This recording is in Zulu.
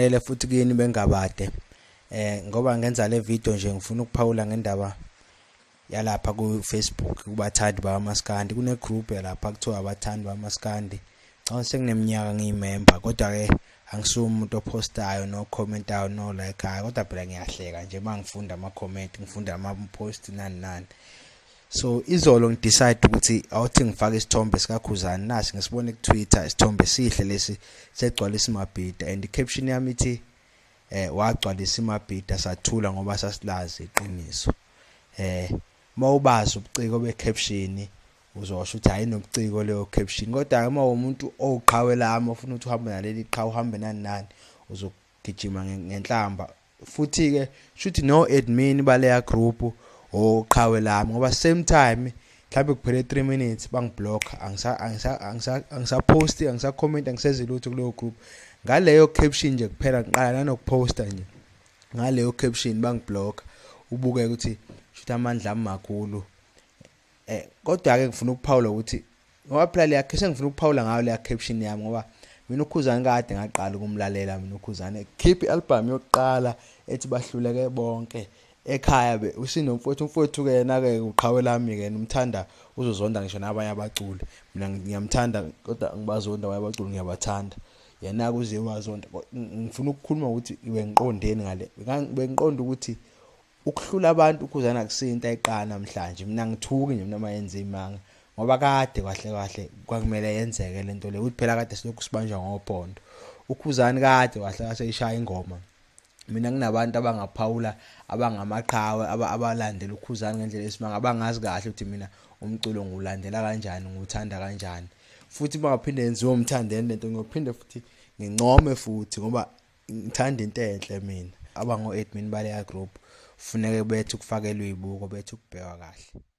ngibingelele futhi kini bengabade ngoba ngenza le video nje ngifuna ukuphawula ngendaba yalapha ku Facebook kubathandi bamaskandi kune group yalapha kuthiwa abathandi bamaskandi cha sengineminyaka ngiyimember kodwa ke angisuye umuntu ophostayo no commentayo no like kodwa phela ngiyahleka nje mangifunda ama comment ngifunda ama post nani so izolo ngidecide ukuthi awuthi ngifake isithombe sikaKhuzani nasi ngisibone ku Twitter isithombe sihle lesi segcwalisa imabhida and caption yami ithi wagcwalisa imabhida sathula ngoba sasilazi iqiniso mawubaza ubuciko becaption uzosho ukuthi hayi nobuciko leyo caption kodwa uma umuntu oqhawe lami ufuna ukuthi uhambe naleli qhawe uhambe nani uzogijima ngenhlamba futhi ke shuthi no admin baleya group oqhawe lami ngoba same time mhlawumbe kuphele 3 minutes bangiblock angisaposti angisacomment angisezile lutho kuleyo group ngaleyo caption nje kuphela ngiqala nanokuposta nje ngaleyo caption bangiblock ubuke ukuthi shuthi amandla amakhulu kodwa ke ngifuna ukuphawula ukuthi ngoba phela le ngifuna ukuphawula ngayo le caption yami ngoba mina uKhuzani kade ngaqala ukumlalela mina uKhuzani keep album yokuqala ethi bahluleke bonke ekhaya be usinomfowethu ke yena ke uqhawe lami ke umthanda uzozonda ngisho nabanye abaculi mina ngiyamthanda kodwa ngibazonda abaculi ngiyabathanda yena kuze wazonda ngifuna ukukhuluma ukuthi bengiqondeni ngale bengiqonda ukuthi ukuhlula abantu uKhuzani akusinto ayiqala namhlanje mina ngithuki nje mina mayenza imanga ngoba kade kahle kwakumele yenzeke lento le uthi phela kade silokhu sibanjwa ngophondo uKhuzani kade kahle seyishaya ingoma mina nginabantu abangaphawula abangamaqhawe abalandela uKhuzani ngendlela esimanga abangazi kahle ukuthi mina umculo ngiwulandela kanjani ngiwuthanda kanjani futhi bangaphinde yenziwe umthandeni lento ngiyophinde futhi ngincome futhi ngoba ngithanda into enhle mina abango admin baleya group kufuneka bethu kufakelwe izibuko bethu kubhekwa kahle.